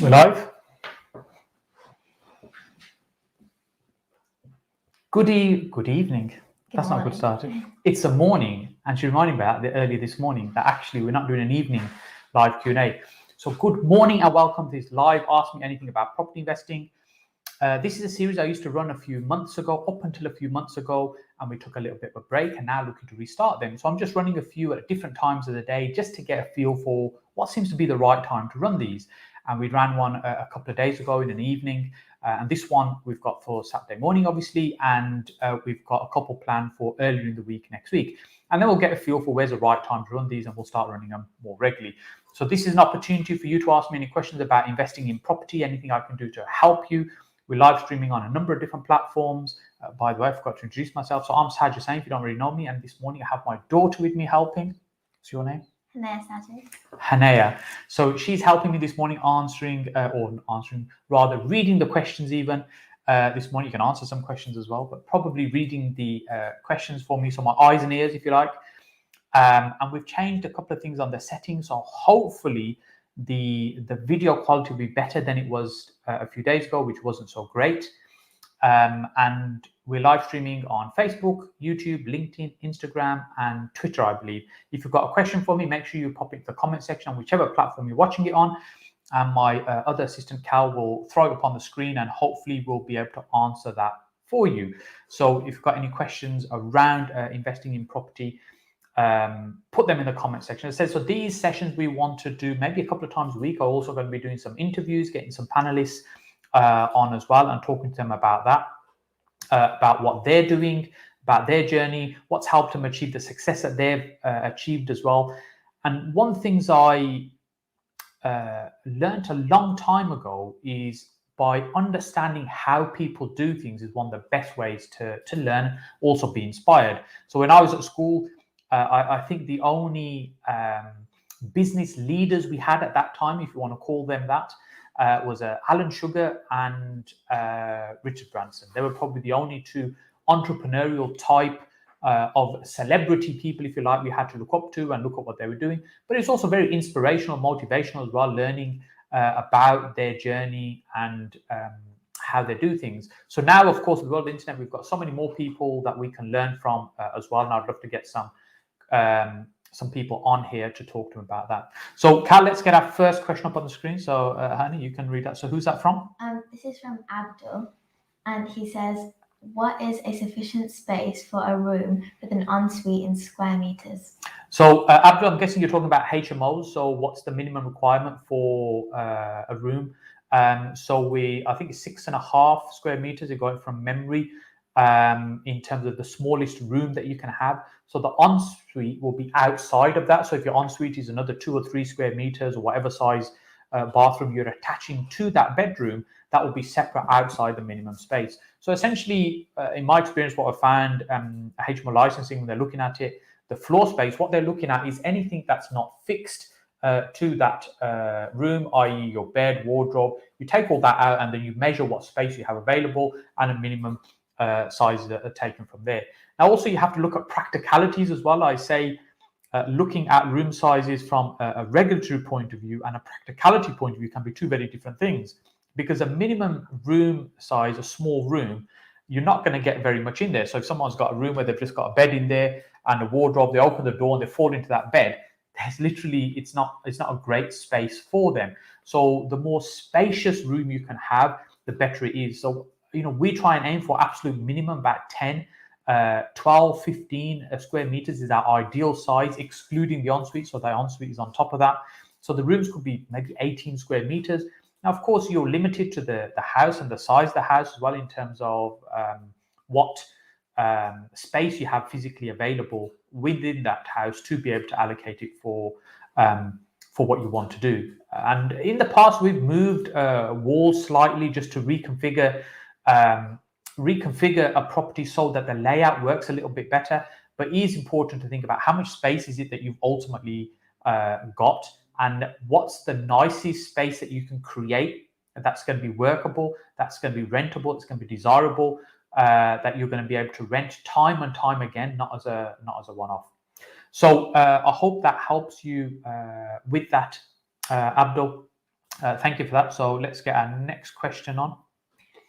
We're live. Good evening. That's not a good start. It's a morning, and she reminded me about earlier this morning that actually we're not doing an evening live Q&A. So good morning and welcome to this live Ask Me Anything About Property Investing. This is a series I used to run a few months ago, up until a few months ago, and we took a little bit of a break and now looking to restart them. So I'm just running a few at different times of the day just to get a feel for what seems to be the right time to run these. And we ran one a couple of days ago in an evening. And this one we've got for Saturday morning, obviously, and we've got a couple planned for earlier in the week next week. And then we'll get a feel for where's the right time to run these, and we'll start running them more regularly. So this is an opportunity for you to ask me any questions about investing in property, anything I can do to help you. We're live streaming on a number of different platforms. By the way, I forgot to introduce myself. So I'm Saj, Hussain, if you don't really know me. And this morning I have my daughter with me helping. What's your name? Hanea. So she's helping me this morning reading the questions even. This morning you can answer some questions as well, but probably reading the questions for me. So my eyes and ears, if you like. And we've changed a couple of things on the settings. So hopefully the video quality will be better than it was a few days ago, which wasn't so great. And we're live streaming on Facebook, YouTube, LinkedIn, Instagram, and Twitter, I believe. If you've got a question for me, make sure you pop it in the comment section on whichever platform you're watching it on. And my other assistant, Cal, will throw it up on the screen and hopefully we'll be able to answer that for you. So if you've got any questions around investing in property, put them in the comment section. It says, so these sessions we want to do maybe a couple of times a week. I'm also going to be doing some interviews, getting some panelists on as well and talking to them about that, about what they're doing, about their journey, what's helped them achieve the success that they've achieved as well. And one of the things I learned a long time ago is by understanding how people do things is one of the best ways to learn, also be inspired. So when I was at school, I think the only business leaders we had at that time, if you want to call them that, was Alan Sugar and Richard Branson. They were probably the only two entrepreneurial type of celebrity people, if you like, we had to look up to and look at what they were doing. But it's also very inspirational, motivational as well, learning about their journey and how they do things. So now, of course, with the world of the internet, we've got so many more people that we can learn from as well. And I'd love to get some people on here to talk to them about that. So Cal, let's get our first question up on the screen. So Hani, you can read that. So who's that from? This is from Abdul, and he says, what is a sufficient space for a room with an ensuite in square meters? So Abdul, I'm guessing you're talking about HMOs. So what's the minimum requirement for a room? So I think it's 6.5 square meters. You got it from memory. In terms of the smallest room that you can have. So the ensuite will be outside of that. So if your ensuite is another 2 or 3 square meters or whatever size bathroom you're attaching to that bedroom, that will be separate outside the minimum space. So essentially, in my experience, what I found, HMO licensing, when they're looking at it, the floor space, what they're looking at is anything that's not fixed to that room, i.e. your bed, wardrobe. You take all that out and then you measure what space you have available and a minimum sizes that are taken from there. Now, also you have to look at practicalities as well. I say looking at room sizes from a regulatory point of view and a practicality point of view can be two very different things, because a minimum room size, a small room, you're not going to get very much in there. So if someone's got a room where they've just got a bed in there and a wardrobe, they open the door and they fall into that bed, there's literally, it's not a great space for them. So the more spacious room you can have, the better it is. So we try and aim for absolute minimum about 10, 12, 15 square meters is our ideal size, excluding the ensuite. So the ensuite is on top of that. So the rooms could be maybe 18 square meters. Now, of course, you're limited to the house and the size of the house as well in terms of what space you have physically available within that house to be able to allocate it for what you want to do. And in the past, we've moved walls slightly just to reconfigure a property so that the layout works a little bit better. But it is important to think about how much space is it that you've ultimately got, and what's the nicest space that you can create that's going to be workable, that's going to be rentable, it's going to be desirable, that you're going to be able to rent time and time again, not as a one-off. So I hope that helps you with that Abdul. Thank you for that. So let's get our next question on.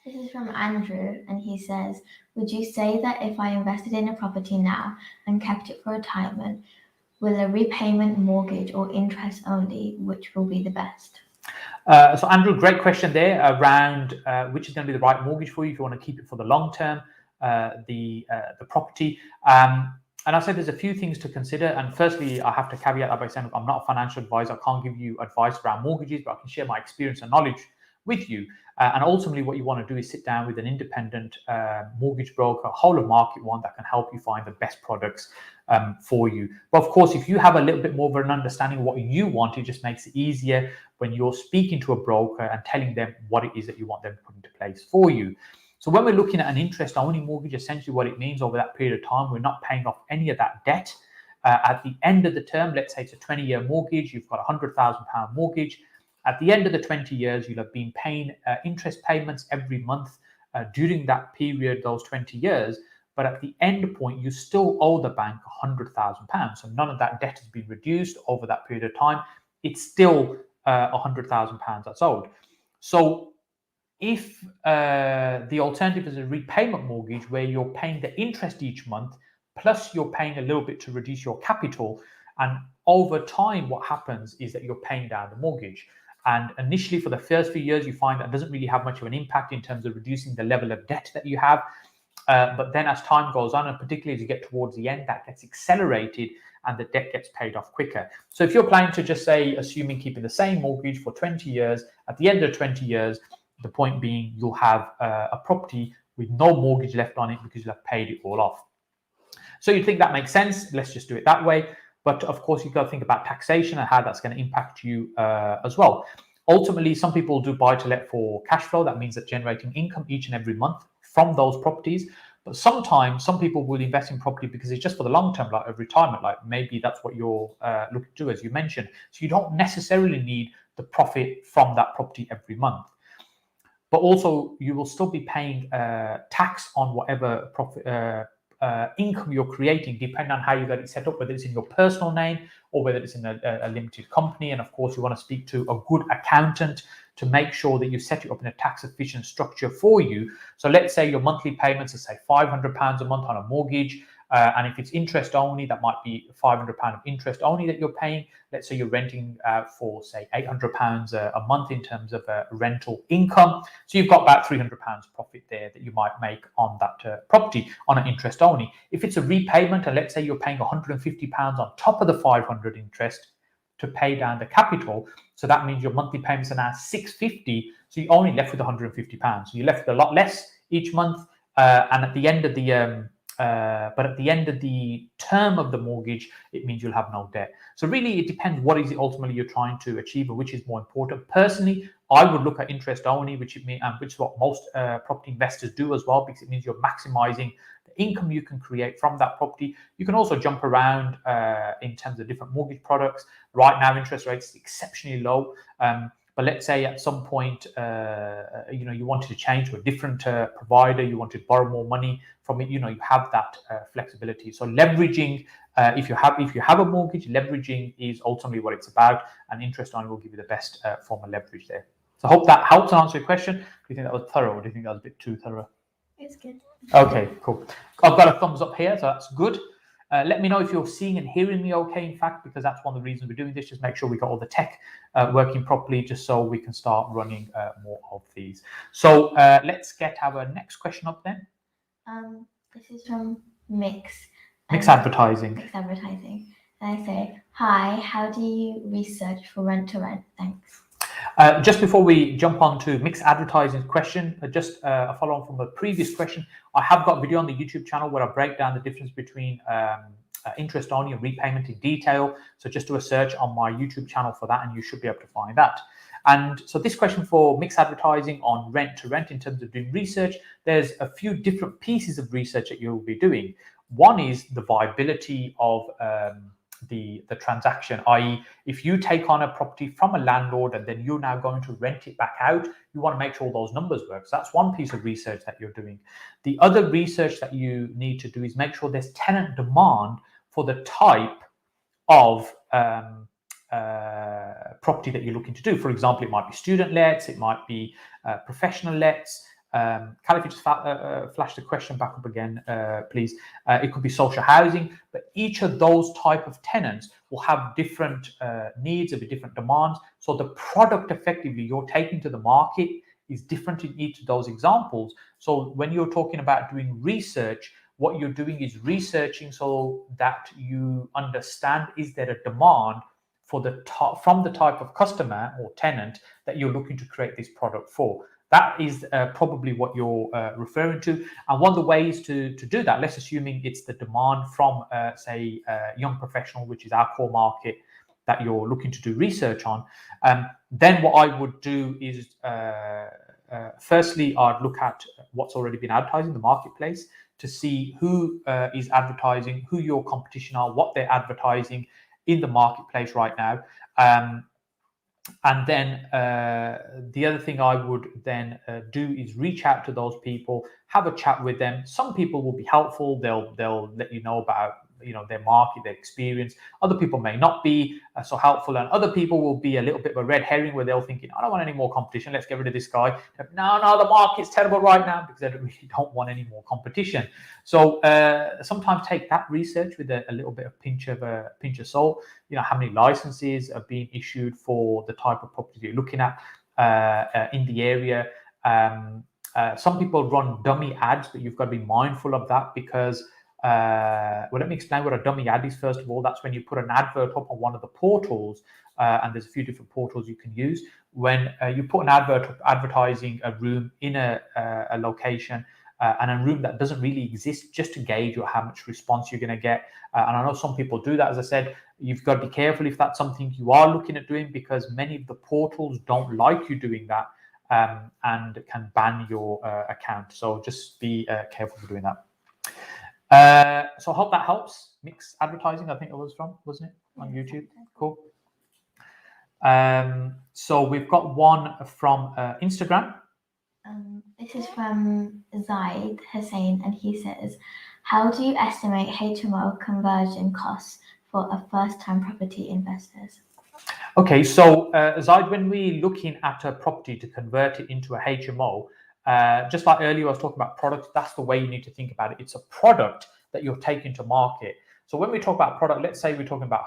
This is from Andrew, and he says, would you say that if I invested in a property now and kept it for retirement, will a repayment mortgage or interest only, which will be the best? So Andrew, great question there around which is going to be the right mortgage for you if you want to keep it for the long term, the property. And I said there's a few things to consider. And firstly, I have to caveat that by saying I'm not a financial advisor. I can't give you advice around mortgages, but I can share my experience and knowledge with you. And ultimately, what you want to do is sit down with an independent mortgage broker, whole of market one that can help you find the best products for you. But of course, if you have a little bit more of an understanding of what you want, it just makes it easier when you're speaking to a broker and telling them what it is that you want them to put into place for you. So when we're looking at an interest-only mortgage, essentially what it means over that period of time, we're not paying off any of that debt. At the end of the term, let's say it's a 20-year mortgage, you've got a £100,000 mortgage. At the end of the 20 years, you'll have been paying interest payments every month during that period, those 20 years. But at the end point, you still owe the bank £100,000. So none of that debt has been reduced over that period of time. It's still £100,000 that's owed. So if the alternative is a repayment mortgage where you're paying the interest each month, plus you're paying a little bit to reduce your capital, and over time, what happens is that you're paying down the mortgage. And initially, for the first few years, you find that doesn't really have much of an impact in terms of reducing the level of debt that you have. But then as time goes on, and particularly as you get towards the end, that gets accelerated and the debt gets paid off quicker. So if you're planning to just say, assuming keeping the same mortgage for 20 years, at the end of 20 years, the point being you'll have a property with no mortgage left on it because you'll have paid it all off. So you think that makes sense? Let's just do it that way. But of course, you've got to think about taxation and how that's going to impact you as well. Ultimately, some people do buy to let for cash flow. That means that generating income each and every month from those properties. But sometimes some people will invest in property because it's just for the long term, like a retirement, like maybe that's what you're looking to do, as you mentioned. So you don't necessarily need the profit from that property every month. But also you will still be paying tax on whatever profit income you're creating, depending on how you got it set up, whether it's in your personal name or whether it's in a limited company. And of course, you want to speak to a good accountant to make sure that you set it up in a tax efficient structure for you. So let's say your monthly payments are say £500 a month on a mortgage. And if it's interest only, that might be £500 of interest only that you're paying. Let's say you're renting for, say, £800 a month in terms of rental income. So you've got about £300 profit there that you might make on that property on an interest only. If it's a repayment, and let's say you're paying £150 on top of the 500 interest to pay down the capital, so that means your monthly payments are now £650. So you're only left with £150. So you're left with a lot less each month. And at the end of the but at the end of the term of the mortgage, it means you'll have no debt. So really, it depends what is it ultimately you're trying to achieve and which is more important. Personally, I would look at interest only, which is what most property investors do as well, because it means you're maximizing the income you can create from that property. You can also jump around in terms of different mortgage products. Right now, interest rates are exceptionally low. But let's say at some point, you wanted to change to a different provider, you want to borrow more money from it, you have that flexibility. So leveraging, if you have a mortgage, leveraging is ultimately what it's about, and interest only will give you the best form of leverage there. So I hope that helps answer your question. Do you think that was thorough, or do you think that was a bit too thorough? It's good. Okay, cool. I've got a thumbs up here, so that's good. Let me know if you're seeing and hearing me okay, in fact, because that's one of the reasons we're doing this. Just make sure we got all the tech working properly, just so we can start running more of these. So let's get our next question up then. This is from Mix Advertising. Mix Advertising. And I say, hi, how do you research for rent to rent? Thanks. Just before we jump on to Mix Advertising question, just a follow on from a previous question, I have got a video on the YouTube channel where I break down the difference between interest only and repayment in detail. So just do a search on my YouTube channel for that and you should be able to find that. And so this question for Mix Advertising on rent to rent, in terms of doing research, there's a few different pieces of research that you'll be doing. One is the viability of the transaction, i.e. if you take on a property from a landlord and then you're now going to rent it back out, you want to make sure all those numbers work. So that's one piece of research that you're doing. The other research that you need to do is make sure there's tenant demand for the type of property that you're looking to do. For example, it might be student lets, it might be professional lets. Cal, if you just flash the question back up again, please. It could be social housing, but each of those type of tenants will have different needs, there'll be different demands. So the product effectively you're taking to the market is different in each of those examples. So when you're talking about doing research, what you're doing is researching so that you understand, is there a demand for from the type of customer or tenant that you're looking to create this product for. That is probably what you're referring to. And one of the ways to do that, let's assuming it's the demand from, say, young professional, which is our core market that you're looking to do research on, then what I would do is, firstly, I'd look at what's already been advertised in the marketplace to see who is advertising, who your competition are, what they're advertising in the marketplace right now. And then the other thing I would then do is reach out to those people, have a chat with them. Some people will be helpful. They'll let you know about their market, their experience. Other people may not be so helpful, and other people will be a little bit of a red herring where they'll thinking, I don't want any more competition. Let's get rid of this guy. No, the market's terrible right now, because they really don't want any more competition. So sometimes take that research with a little bit of pinch of salt. How many licenses are being issued for the type of property you're looking at in the area. Some people run dummy ads, but you've got to be mindful of that, because let me explain what a dummy ad is. First of all, that's when you put an advert up on one of the portals, and there's a few different portals you can use. When you put an advert up advertising a room in a location, and a room that doesn't really exist, just to gauge how much response you're going to get. And I know some people do that. As I said, you've got to be careful if that's something you are looking at doing, because many of the portals don't like you doing that, and can ban your account. So just be careful for doing that. So I hope that helps. Mixed advertising, I think it was from, wasn't it, on YouTube? Cool. So we've got one from Instagram. This is from Zaid Hussain, and he says, how do you estimate HMO conversion costs for a first-time property investors? Okay, so Zaid, when we're looking at a property to convert it into a HMO, just like earlier I was talking about products, that's the way you need to think about it. It's a product that you're taking to market. So when we talk about product, let's say we're talking about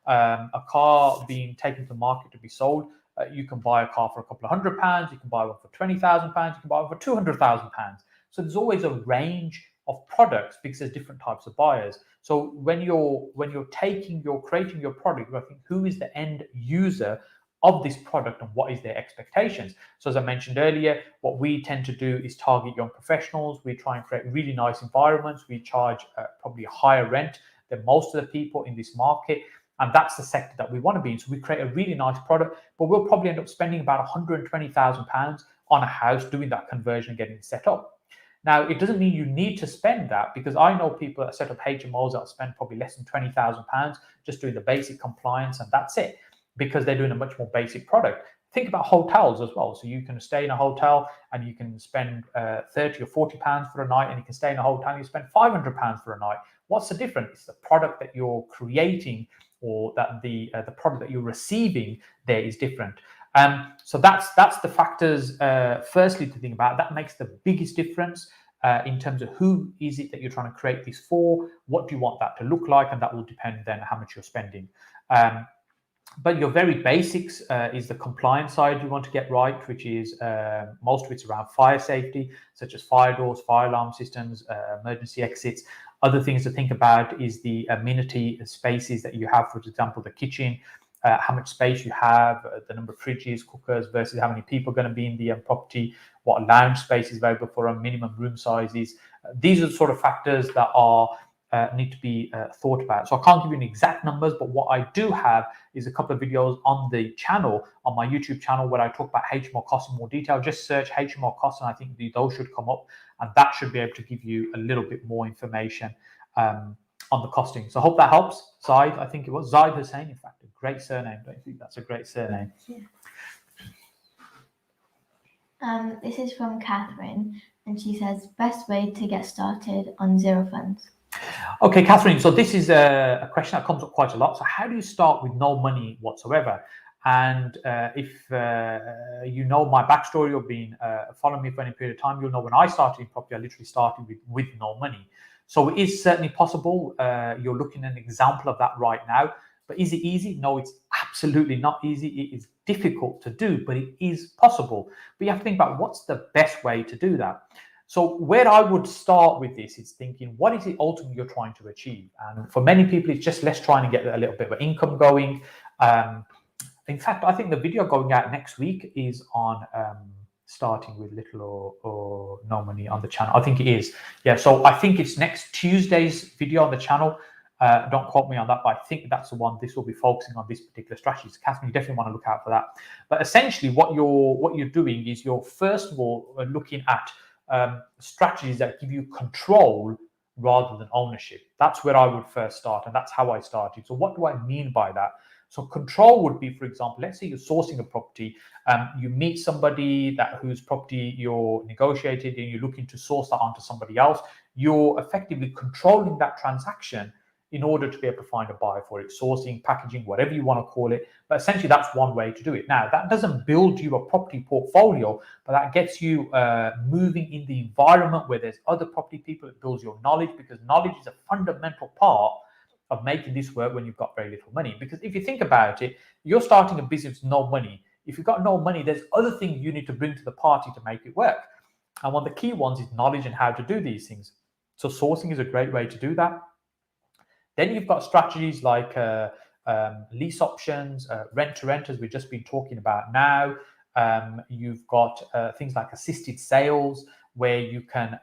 a car being taken to market to be sold. You can buy a car for a couple of £100, you can buy one for £20,000, you can buy one for £200,000. So there's always a range of products, because there's different types of buyers. So when you're creating your product, I think, who is the end user of this product and what is their expectations? So as I mentioned earlier, what we tend to do is target young professionals. We try and create really nice environments. We charge probably a higher rent than most of the people in this market. And that's the sector that we want to be in. So we create a really nice product, but we'll probably end up spending about £120,000 on a house doing that conversion and getting it set up. Now, it doesn't mean you need to spend that, because I know people that set up HMOs that spend probably less than £20,000 just doing the basic compliance, and that's it, because they're doing a much more basic product. Think about hotels as well. So you can stay in a hotel and you can spend £30 or £40 for a night, and you can stay in a hotel and you spend £500 for a night. What's the difference? It's the product that you're creating, or that the product that you're receiving there is different. So that's the factors, firstly, to think about. That makes the biggest difference in terms of who is it that you're trying to create this for, what do you want that to look like, and that will depend then how much you're spending. But your very basics is the compliance side you want to get right, which is most of it's around fire safety, such as fire doors, fire alarm systems, emergency exits. Other things to think about is the amenity spaces that you have, for example, the kitchen, how much space you have, the number of fridges, cookers versus how many people are going to be in the property, what lounge space is available for a minimum room sizes. These are the sort of factors that are need to be thought about. So I can't give you an exact numbers, but what I do have is a couple of videos on the channel, on my YouTube channel, where I talk about HMO costs in more detail. Just search HMO costs, and I think those should come up, and that should be able to give you a little bit more information on the costing. So I hope that helps. Zaid, I think it was Zaid Hussain, in fact, a great surname. Don't you think that's a great surname? Yeah. This is from Catherine, and she says, best way to get started on zero funds. Okay, Catherine, so this is a question that comes up quite a lot. So how do you start with no money whatsoever? And if you know my backstory or been following me for any period of time, you'll know when I started in property, I literally started with no money. So it is certainly possible. You're looking at an example of that right now. But is it easy? No, it's absolutely not easy. It is difficult to do, but it is possible. But you have to think about what's the best way to do that. So where I would start with this is thinking, what is it ultimately you're trying to achieve? And for many people, it's just less trying to get a little bit of income going. In fact, I think the video going out next week is on starting with little or no money on the channel. I think it is. Yeah, so I think it's next Tuesday's video on the channel. Don't quote me on that, but I think that's the one. This will be focusing on this particular strategy. So Catherine, you definitely want to look out for that. But essentially, what you're doing is you're first of all looking at strategies that give you control rather than ownership. That's where I would first start, and that's how I started. So what do I mean by that? So control would be, for example, let's say you're sourcing a property, you meet somebody whose property you're negotiating and you're looking to source that onto somebody else. You're effectively controlling that transaction in order to be able to find a buyer for it, sourcing, packaging, whatever you want to call it. But essentially, that's one way to do it. Now, that doesn't build you a property portfolio, but that gets you moving in the environment where there's other property people. It builds your knowledge, because knowledge is a fundamental part of making this work when you've got very little money. Because if you think about it, you're starting a business with no money. If you've got no money, there's other things you need to bring to the party to make it work. And one of the key ones is knowledge and how to do these things. So sourcing is a great way to do that. Then you've got strategies like lease options, rent to rent, as we've just been talking about now. You've got things like assisted sales, where you can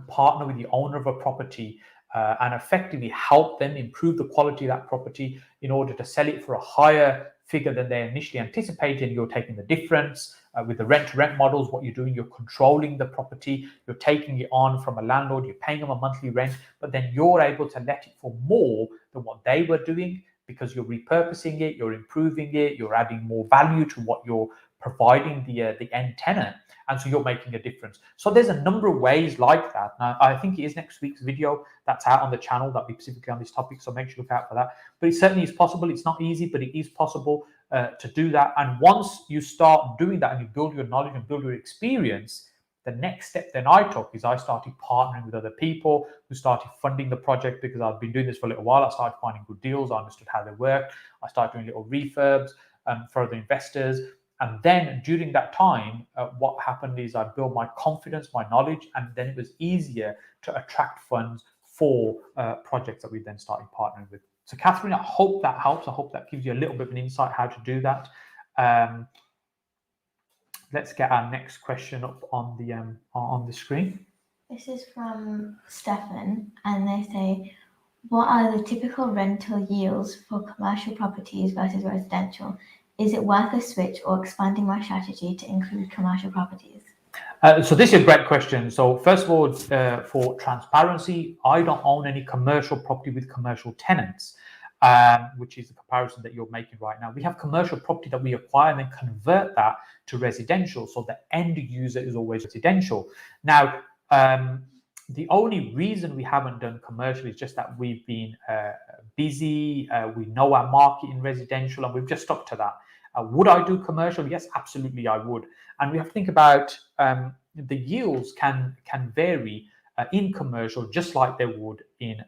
partner with the owner of a property and effectively help them improve the quality of that property in order to sell it for a higher figure than they initially anticipated. You're taking the difference. With the rent-to-rent models, what you're doing, you're controlling the property, you're taking it on from a landlord, you're paying them a monthly rent, but then you're able to let it for more than what they were doing, because you're repurposing it, you're improving it, you're adding more value to what you're providing the end tenant, and so you're making a difference. So there's a number of ways like that. Now, I think it is next week's video that's out on the channel that'll be specifically on this topic, so make sure you look out for that. But it certainly is possible. It's not easy, but it is possible to do that. And once you start doing that and you build your knowledge and build your experience, the next step then I took is I started partnering with other people who started funding the project, because I've been doing this for a little while. I started finding good deals. I understood how they worked. I started doing little refurbs for other investors. And then during that time, what happened is I built my confidence, my knowledge, and then it was easier to attract funds for projects that we then started partnering with. So Catherine, I hope that helps. I hope that gives you a little bit of an insight how to do that. Let's get our next question up on the screen. This is from Stefan, and they say, what are the typical rental yields for commercial properties versus residential? Is it worth a switch or expanding my strategy to include commercial properties? So this is a great question. So first of all, for transparency, I don't own any commercial property with commercial tenants, which is the comparison that you're making right now. We have commercial property that we acquire and then convert that to residential. So the end user is always residential. Now, the only reason we haven't done commercial is just that we've been busy. We know our market in residential, and we've just stuck to that. Would I do commercial? Yes, absolutely, I would. And we have to think about the yields can vary in commercial just like they would in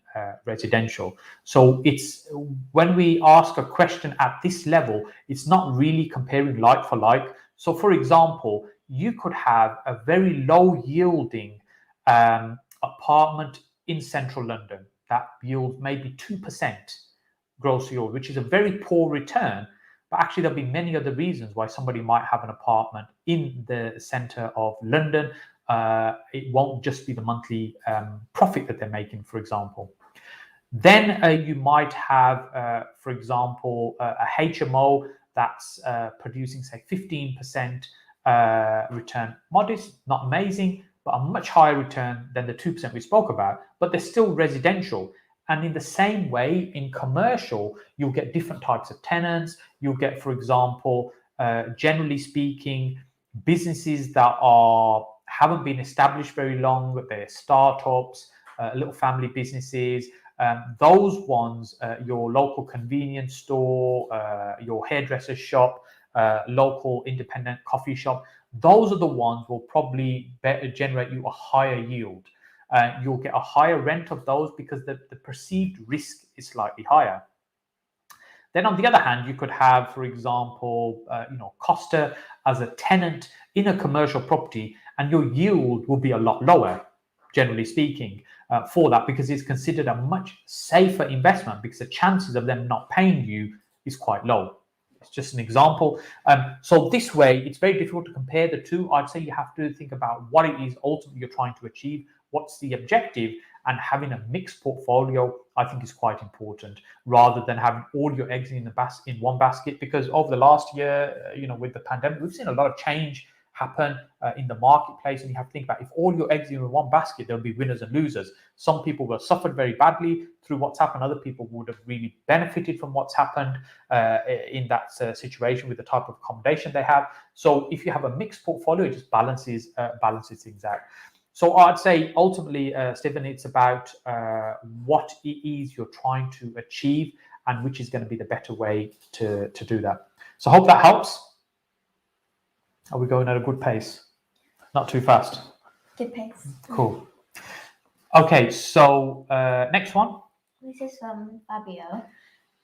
residential. So it's when we ask a question at this level, it's not really comparing like for like. So for example, you could have a very low yielding apartment in central London that yields maybe 2% gross yield, which is a very poor return. But actually, there'll be many other reasons why somebody might have an apartment in the center of London. It won't just be the monthly profit that they're making, for example. Then you might have, for example, a HMO that's producing, say, 15% return. Modest, not amazing, but a much higher return than the 2% we spoke about. But they're still residential. And in the same way, in commercial, you'll get different types of tenants. You'll get, for example, generally speaking, businesses that haven't been established very long. They're startups. little family businesses, those ones, your local convenience store, your hairdresser shop, local independent coffee shop, those are the ones will probably better generate you a higher yield. You'll get a higher rent of those because the perceived risk is slightly higher. Then on the other hand, you could have, for example, Costa as a tenant in a commercial property, and your yield will be a lot lower, generally speaking, for that, because it's considered a much safer investment because the chances of them not paying you is quite low. It's just an example. So this way, it's very difficult to compare the two. I'd say you have to think about what it is ultimately you're trying to achieve, what's the objective, and having a mixed portfolio, I think, is quite important, rather than having all your eggs in one basket. Because over the last year, with the pandemic, we've seen a lot of change happen in the marketplace, and you have to think about, if all your eggs are in one basket, there'll be winners and losers. Some people will have suffered very badly through what's happened. Other people would have really benefited from what's happened in that situation with the type of accommodation they have. So if you have a mixed portfolio, it just balances things out. So I'd say ultimately, Stephen, it's about what it is you're trying to achieve and which is going to be the better way to do that. So I hope that helps. Are we going at a good pace? Not too fast? Good pace. Cool. Okay, so next one. This is from Fabio,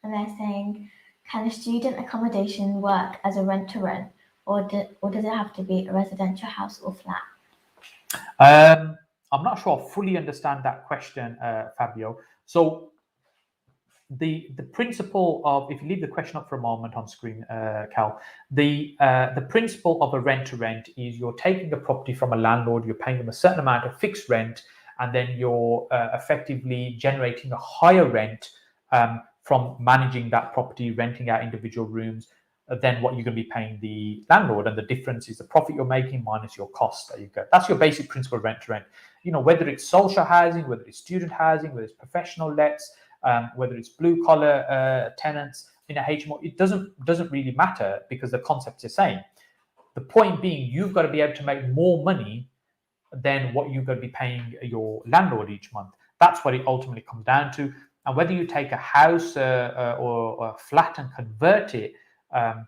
and they're saying, can a student accommodation work as a rent-to-rent, or does it have to be a residential house or flat? I'm not sure I fully understand that question, Fabio. So the principle of, if you leave the question up for a moment on screen, Cal, the principle of a rent-to-rent is you're taking the property from a landlord, you're paying them a certain amount of fixed rent, and then you're effectively generating a higher rent from managing that property, renting out individual rooms, than what you're going to be paying the landlord. And the difference is the profit you're making minus your costs that you get. That's your basic principle of rent-to-rent. Whether it's social housing, whether it's student housing, whether it's professional lets, whether it's blue-collar tenants in a HMO, it doesn't really matter because the concept's the same. The point being, you've got to be able to make more money than what you're going to be paying your landlord each month. That's what it ultimately comes down to. And whether you take a house or a flat and convert it, the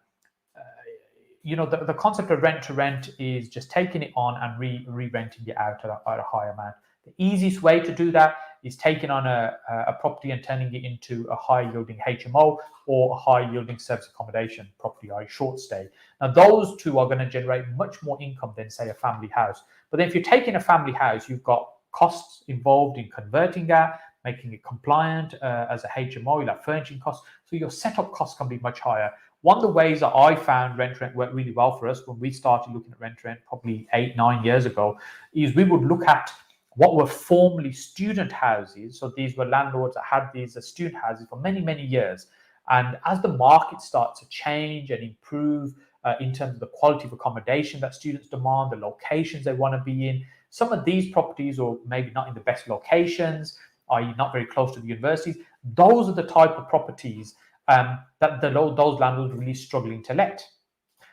concept of rent-to-rent is just taking it on and re-renting it out at a higher amount. The easiest way to do that is taking on a property and turning it into a high-yielding HMO or a high-yielding service accommodation property, or a short stay. Now, those two are going to generate much more income than, say, a family house. But then if you're taking a family house, you've got costs involved in converting that, making it compliant as a HMO, you have furnishing costs. So your setup costs can be much higher. One of the ways that I found rent-to-rent worked really well for us when we started looking at rent-to-rent probably 8-9 years ago is we would look at what were formerly student houses. So these were landlords that had these as student houses for many, many years. And as the market starts to change and improve in terms of the quality of accommodation that students demand, the locations they want to be in, some of these properties, or maybe not in the best locations, i.e. not very close to the universities, those are the type of properties that those landlords are really struggling to let.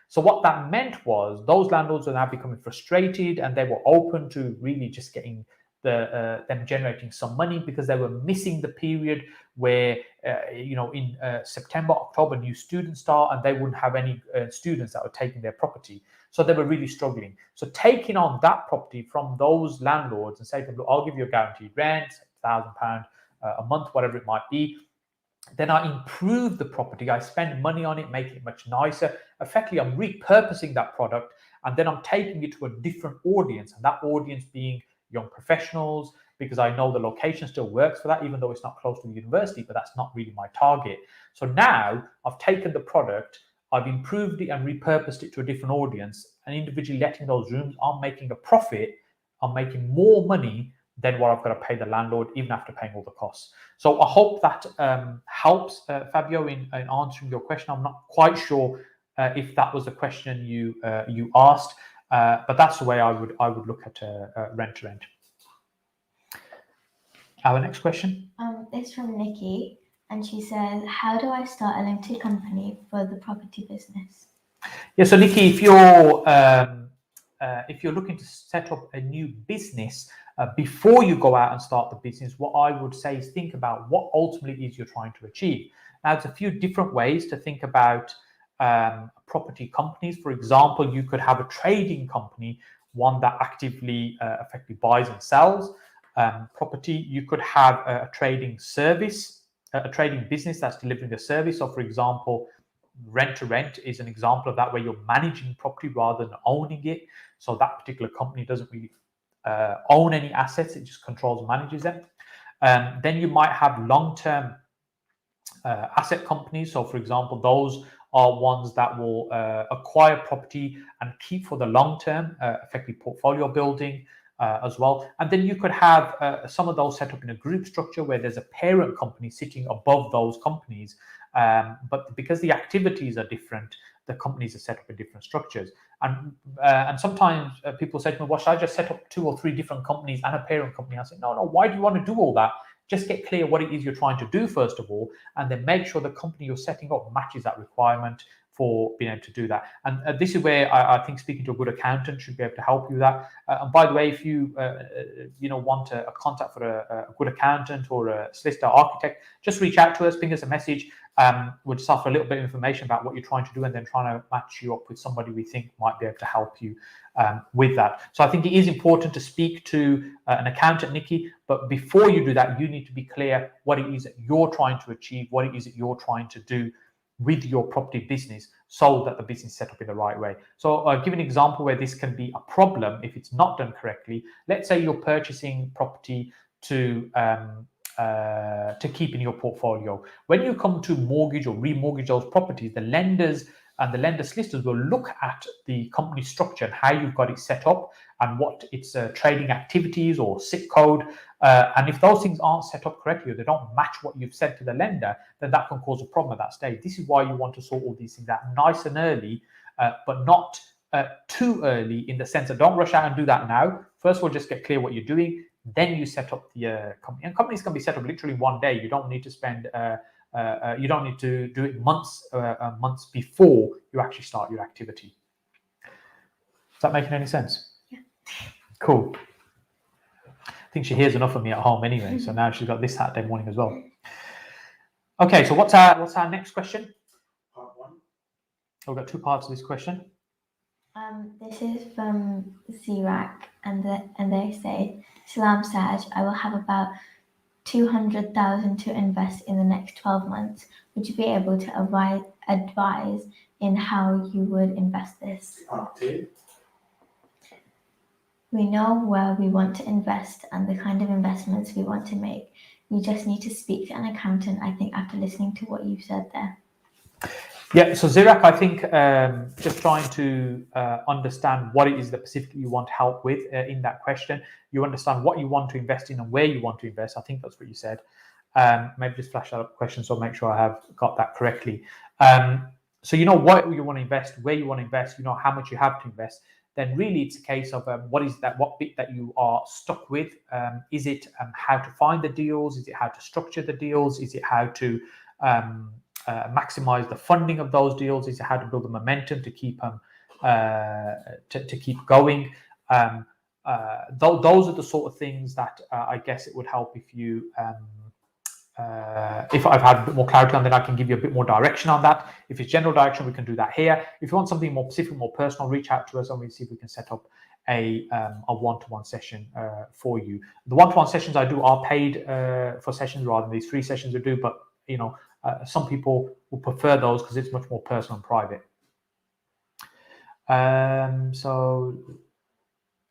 So what that meant was those landlords are now becoming frustrated, and they were open to really just getting them generating some money, because they were missing the period where in September, October, new students start, and they wouldn't have any students that were taking their property. So they were really struggling. So taking on that property from those landlords and saying to them, look, I'll give you a guaranteed rent, £1,000 a month, whatever it might be. Then I improve the property, I spend money on it, make it much nicer. Effectively, I'm repurposing that product, and then I'm taking it to a different audience, and that audience being young professionals, because I know the location still works for that, even though it's not close to the university, but that's not really my target. So now I've taken the product, I've improved it and repurposed it to a different audience, and individually letting those rooms, I'm making a profit, I'm making more money than what I've got to pay the landlord, even after paying all the costs. So I hope that helps, Fabio, in answering your question. I'm not quite sure if that was the question you asked, but that's the way I would look at rent-to-rent. Our next question. It's from Nikki, and she says, how do I start a limited company for the property business? Yeah, so Nikki, if you're looking to set up a new business, before you go out and start the business, what I would say is think about what ultimately is you're trying to achieve. Now, there's a few different ways to think about property companies. For example, you could have a trading company, one that actively effectively buys and sells property. You could have a trading service, a trading business that's delivering a service. So, for example, rent to rent is an example of that, where you're managing property rather than owning it. So that particular company doesn't really own any assets, it just controls and manages them. Then you might have long-term asset companies. So, for example, those are ones that will acquire property and keep for the long term, effectively portfolio building as well. And then you could have some of those set up in a group structure where there's a parent company sitting above those companies. But because the activities are different, the companies are set up in different structures. And sometimes people say to me, well, should I just set up 2 or 3 different companies and a parent company? I say, no, why do you want to do all that? Just get clear what it is you're trying to do, first of all, and then make sure the company you're setting up matches that requirement for being able to do that. And this is where I think speaking to a good accountant should be able to help you with that. And by the way, if you want a contact for a good accountant or a solicitor architect, just reach out to us, ping us a message. We'll just offer a little bit of information about what you're trying to do, and then trying to match you up with somebody we think might be able to help you with that. So I think it is important to speak to an accountant, Nikki, but before you do that, you need to be clear what it is that you're trying to achieve, what it is that you're trying to do with your property business, so that the business is set up in the right way. So I'll give an example where this can be a problem if it's not done correctly. Let's say you're purchasing property to keep in your portfolio. When you come to mortgage or remortgage those properties, the lenders and the lender solicitors will look at the company structure and how you've got it set up and what its trading activities or SIC code. And if those things aren't set up correctly, or they don't match what you've said to the lender, then that can cause a problem at that stage. This is why you want to sort all these things out nice and early, but not too early, in the sense that don't rush out and do that now. First of all, just get clear what you're doing. Then you set up the company. And companies can be set up literally one day. You don't need to spend you don't need to do it months before you actually start your activity. Is that making any sense? Yeah. Cool. I think she hears enough of me at home anyway, so now she's got this Saturday morning as well. Okay, so what's our next question? Part 1. We've got 2 parts of this question. This is from Zirak, and they say, Salam Saj, I will have about 200,000 to invest in the next 12 months. Would you be able to advise in how you would invest this? Part 2. We know where we want to invest and the kind of investments we want to make. You just need to speak to an accountant, I think, after listening to what you said there. Yeah, so Zirak, I think just trying to understand what it is that specifically you want help with in that question. You understand what you want to invest in and where you want to invest. I think that's what you said. Maybe just flash that up question so I'll make sure I have got that correctly. So you know what you want to invest, where you want to invest, you know how much you have to invest. Then really it's a case of what bit that you are stuck with. Is it how to find the deals? Is it how to structure the deals? Is it how to maximize the funding of those deals? Is it how to build the momentum to keep them to keep going? Those are the sort of things that I guess it would help if you if I've had a bit more clarity on, then I can give you a bit more direction on that. If it's general direction, we can do that here. If you want something more specific, more personal, reach out to us and we'll see if we can set up a one-to-one session for you. The one-to-one sessions I do are paid for sessions rather than these free sessions we do, but you know, some people will prefer those because it's much more personal and private. So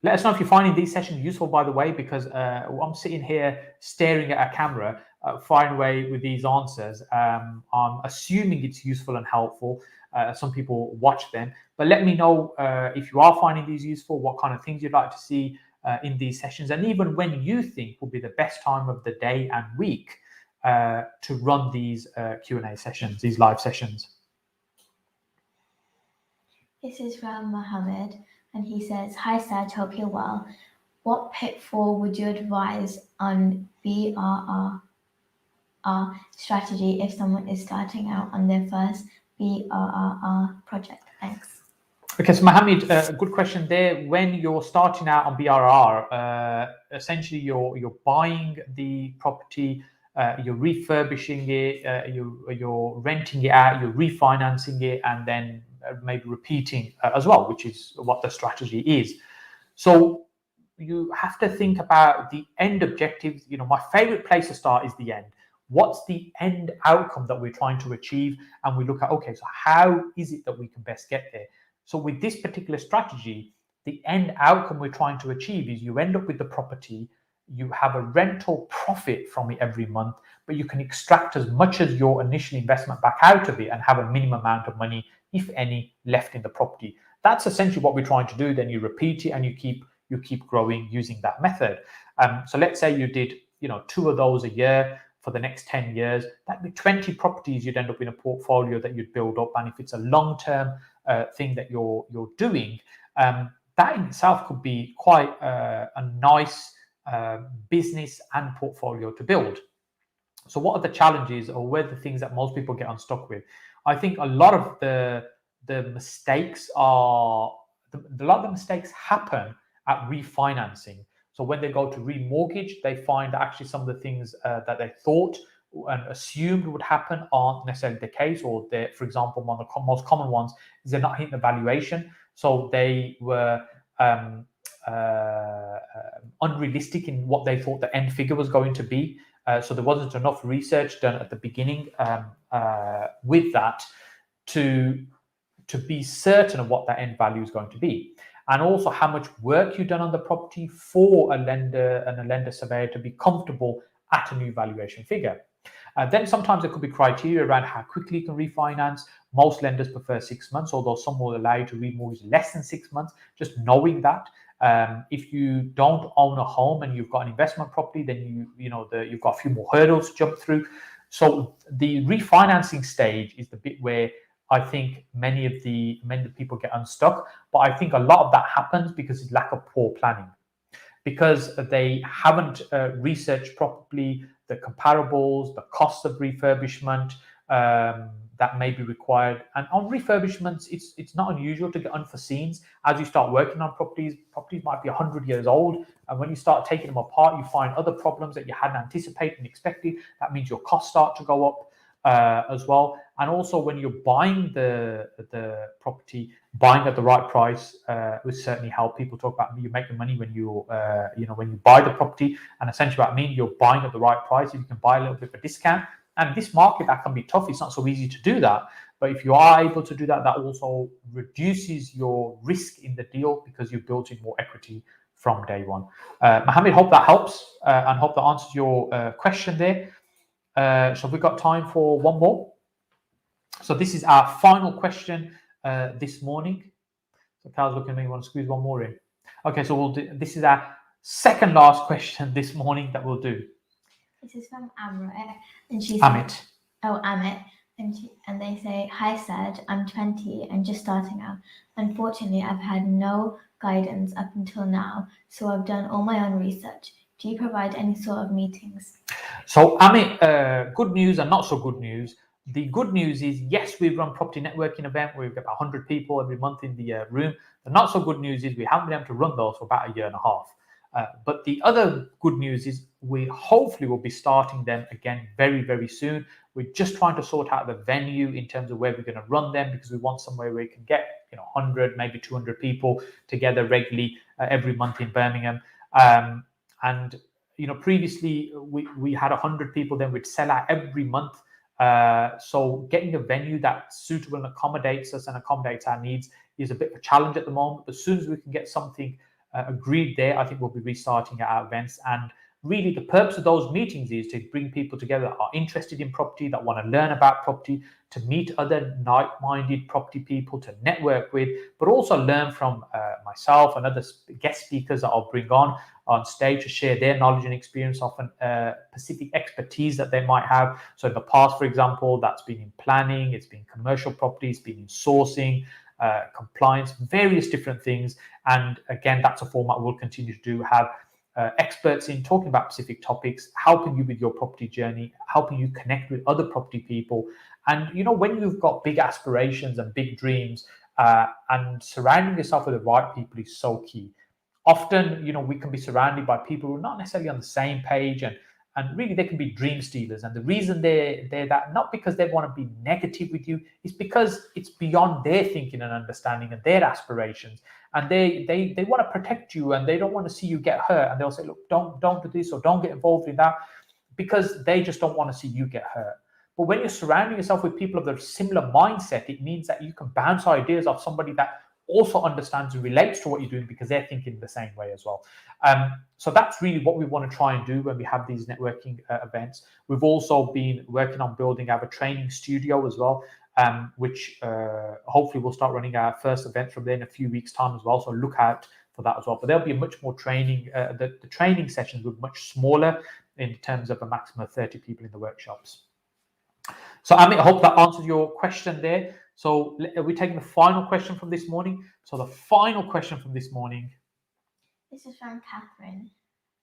let us know if you're finding these sessions useful, by the way, because I'm sitting here staring at a camera, firing away with these answers. I'm assuming it's useful and helpful. Some people watch them, but let me know if you are finding these useful, what kind of things you'd like to see in these sessions, and even when you think will be the best time of the day and week to run these Q&A sessions, these live sessions. This is from Mohammed, and he says, Hi Saj, hope you're well. What pitfall would you advise on BRRR strategy if someone is starting out on their first BRRR project? Thanks. Okay, so Mohammed, a good question there. When you're starting out on BRR, essentially you're buying the property, you're refurbishing it, you're renting it out, you're refinancing it, and then maybe repeating as well, which is what the strategy is. So you have to think about the end objectives. My favorite place to start is the end. What's the end outcome that we're trying to achieve? And we look at, okay, so how is it that we can best get there? So with this particular strategy, the end outcome we're trying to achieve is you end up with the property, you have a rental profit from it every month, but you can extract as much as your initial investment back out of it and have a minimum amount of money, if any, left in the property. That's essentially what we're trying to do. Then you repeat it and you keep growing using that method. So let's say you did 2 of those a year for the next 10 years. That'd be 20 properties you'd end up in a portfolio that you'd build up. And if it's a long-term thing that you're doing, that in itself could be quite a nice business and portfolio to build. So what are the challenges, or what are the things that most people get unstuck with? I think a lot of the mistakes happen at refinancing. So when they go to remortgage, they find that actually some of the things that they thought and assumed would happen aren't necessarily the case, or for example, one of the most common ones is they're not hitting the valuation. So they were unrealistic in what they thought the end figure was going to be. So there wasn't enough research done at the beginning with that to be certain of what that end value is going to be, and also how much work you've done on the property for a lender and a lender surveyor to be comfortable at a new valuation figure. Then sometimes there could be criteria around how quickly you can refinance. Most lenders prefer 6 months, although some will allow you to remortgage less than 6 months. Just knowing that, if you don't own a home and you've got an investment property, then you've got a few more hurdles to jump through. So the refinancing stage is the bit where I think many of the people get unstuck. But I think a lot of that happens because of lack of poor planning, because they haven't researched properly the comparables, the costs of refurbishment that may be required. And on refurbishments, it's not unusual to get unforeseens. As you start working on properties might be 100 years old. And when you start taking them apart, you find other problems that you hadn't anticipated and expected. That means your costs start to go up as well. And also when you're buying the property, buying at the right price will certainly help. People talk about you make the money when you when you buy the property, and essentially what I mean, you're buying at the right price. If you can buy a little bit of a discount, and this market that can be tough, it's not so easy to do that. But if you are able to do that, that also reduces your risk in the deal because you've built in more equity from day one. Mohammed, hope that helps and hope that answers your question there. So we've got time for one more. So this is our final question this morning. So Carl's looking at me, want to squeeze one more in. Okay, so we'll do. This is our second last question this morning that we'll do. This is from Amrit, and she Amit. said, Amit, and they say, "Hi Saj, I'm 20 and just starting out. Unfortunately, I've had no guidance up until now, so I've done all my own research. Do you provide any sort of meetings?" So Amit, good news and not so good news. The good news is, yes, we run property networking event where we've got about 100 people every month in the room. The not so good news is we haven't been able to run those for about a year and a half. But the other good news is we hopefully will be starting them again very, very soon. We're just trying to sort out the venue in terms of where we're going to run them, because we want somewhere where we can get 100, maybe 200 people together regularly every month in Birmingham. And previously we had 100 people, then we'd sell out every month. So getting a venue that's suitable and accommodates us and accommodates our needs is a bit of a challenge at the moment. But as soon as we can get something agreed there, I think we'll be restarting our events. And really the purpose of those meetings is to bring people together that are interested in property, that want to learn about property, to meet other like-minded property people, to network with, but also learn from myself and other guest speakers that I'll bring on stage to share their knowledge and experience, often specific expertise that they might have. So in the past, for example, that's been in planning, it's been commercial property, it's been in sourcing, compliance, various different things. And again, that's a format we'll continue to do, have experts in talking about specific topics, helping you with your property journey, helping you connect with other property people. And when you've got big aspirations and big dreams, And surrounding yourself with the right people is so key. Often, we can be surrounded by people who are not necessarily on the same page, and really they can be dream stealers. And the reason they're that, not because they want to be negative with you, is because it's beyond their thinking and understanding and their aspirations. And they want to protect you, and they don't want to see you get hurt. And they'll say, look, don't do this, or don't get involved in that, because they just don't want to see you get hurt. But when you're surrounding yourself with people of the similar mindset, it means that you can bounce ideas off somebody that also understands and relates to what you're doing, because they're thinking the same way as well. So that's really what we want to try and do when we have these networking events. We've also been working on building our training studio as well, which hopefully we'll start running our first event from there in a few weeks' time as well. So look out for that as well. But there'll be much more training. The training sessions will be much smaller in terms of a maximum of 30 people in the workshops. So Amit, I hope that answers your question there. So we're taking the final question from this morning. So the final question from this morning. This is from Catherine,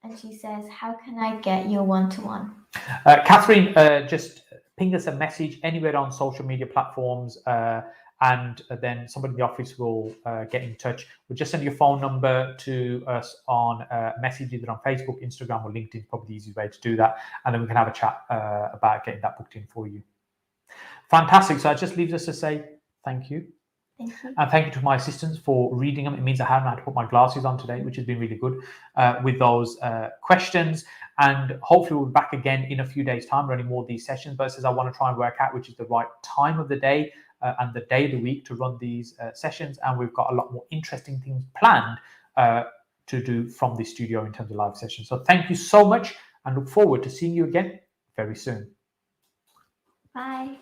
and she says, how can I get your one-to-one? Catherine, just ping us a message anywhere on social media platforms, and then somebody in the office will get in touch. We'll just send your phone number to us on message, either on Facebook, Instagram, or LinkedIn. Probably the easiest way to do that. And then we can have a chat about getting that booked in for you. Fantastic. So it just leaves us to say thank you. Thank you. And thank you to my assistants for reading them. It means I haven't had to put my glasses on today, which has been really good with those questions. And hopefully we'll be back again in a few days' time running more of these sessions. But it says I want to try and work out which is the right time of the day and the day of the week to run these sessions. And we've got a lot more interesting things planned to do from this studio in terms of live sessions. So thank you so much, and look forward to seeing you again very soon. Bye.